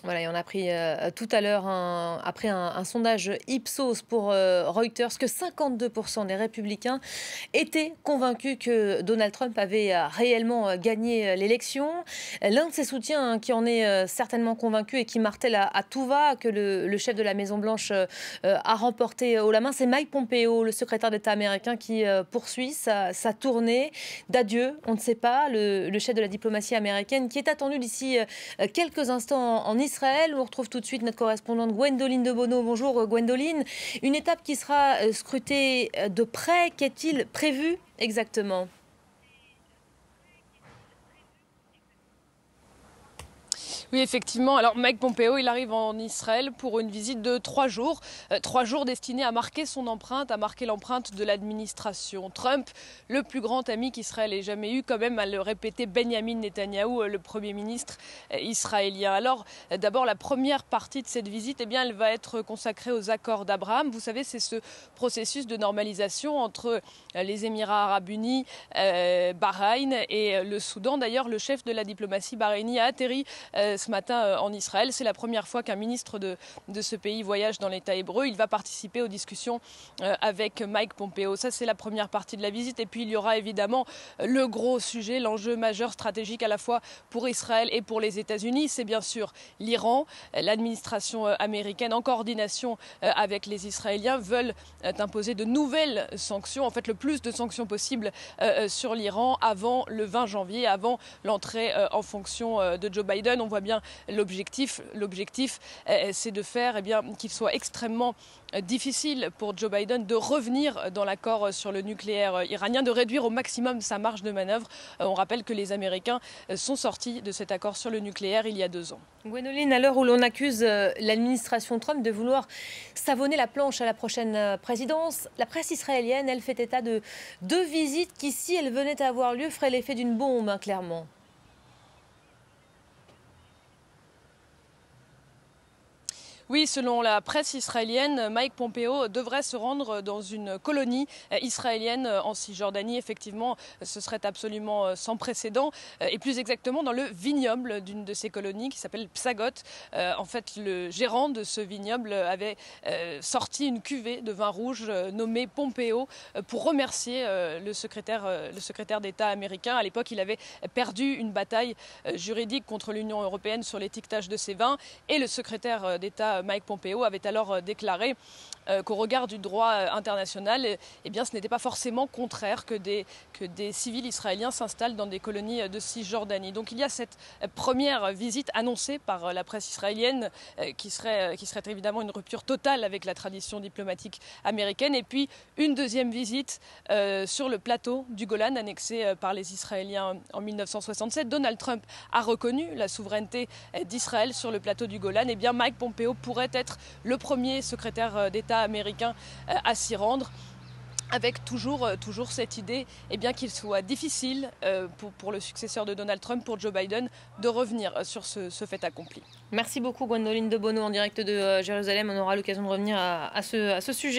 Voilà, et on a appris tout à l'heure, après un sondage Ipsos pour Reuters, que 52% des républicains étaient convaincus que Donald Trump avait réellement gagné l'élection. L'un de ses soutiens, qui en est certainement convaincu et qui martèle à tout va que le chef de la Maison-Blanche a remporté haut la main, c'est Mike Pompeo, le secrétaire d'État américain, qui poursuit sa tournée d'adieu. On ne sait pas, le chef de la diplomatie américaine, qui est attendu d'ici quelques instants en Israël. On retrouve tout de suite notre correspondante Gwendoline de Bono. Bonjour Gwendoline. Une étape qui sera scrutée de près. Qu'est-il prévu exactement? Oui, effectivement. Alors, Mike Pompeo, il arrive en Israël pour une visite de 3 jours. 3 jours destinés à marquer son empreinte, à marquer l'empreinte de l'administration Trump, le plus grand ami qu'Israël ait jamais eu, quand même, à le répéter Benjamin Netanyahou, le Premier ministre israélien. Alors, d'abord, la première partie de cette visite, eh bien, elle va être consacrée aux accords d'Abraham. Vous savez, c'est ce processus de normalisation entre les Émirats arabes unis, Bahreïn et le Soudan. D'ailleurs, le chef de la diplomatie bahreïnie a atterri ce matin en Israël. C'est la première fois qu'un ministre de ce pays voyage dans l'État hébreu. Il va participer aux discussions avec Mike Pompeo. Ça, c'est la première partie de la visite. Et puis, il y aura évidemment le gros sujet, l'enjeu majeur stratégique à la fois pour Israël et pour les États-Unis. C'est bien sûr l'Iran. L'administration américaine, en coordination avec les Israéliens, veulent imposer de nouvelles sanctions, en fait le plus de sanctions possible sur l'Iran avant le 20 janvier, avant l'entrée en fonction de Joe Biden. On voit bien l'objectif. L'objectif, c'est de faire qu'il soit extrêmement difficile pour Joe Biden de revenir dans l'accord sur le nucléaire iranien, de réduire au maximum sa marge de manœuvre. On rappelle que les Américains sont sortis de cet accord sur le nucléaire il y a 2 ans. Gwendoline, à l'heure où l'on accuse l'administration Trump de vouloir savonner la planche à la prochaine présidence, la presse israélienne, elle fait état de 2 visites qui, si elles venaient à avoir lieu, feraient l'effet d'une bombe, clairement. Oui, selon la presse israélienne, Mike Pompeo devrait se rendre dans une colonie israélienne en Cisjordanie. Effectivement, ce serait absolument sans précédent. Et plus exactement, dans le vignoble d'une de ces colonies qui s'appelle Psagot. En fait, le gérant de ce vignoble avait sorti une cuvée de vin rouge nommée Pompeo pour remercier le secrétaire d'État américain. À l'époque, il avait perdu une bataille juridique contre l'Union européenne sur l'étiquetage de ces vins. Et le secrétaire d'État Mike Pompeo avait alors déclaré qu'au regard du droit international, eh bien, ce n'était pas forcément contraire que des civils israéliens s'installent dans des colonies de Cisjordanie. Donc il y a cette première visite annoncée par la presse israélienne qui serait évidemment une rupture totale avec la tradition diplomatique américaine. Et puis une deuxième visite sur le plateau du Golan annexé par les Israéliens en 1967. Donald Trump a reconnu la souveraineté d'Israël sur le plateau du Golan. Et bien Mike Pompeo pourrait être le premier secrétaire d'État américain à s'y rendre, avec toujours cette idée qu'il soit difficile pour le successeur de Donald Trump, pour Joe Biden, de revenir sur ce fait accompli. Merci beaucoup Gwendoline de Bono en direct de Jérusalem. On aura l'occasion de revenir à ce sujet.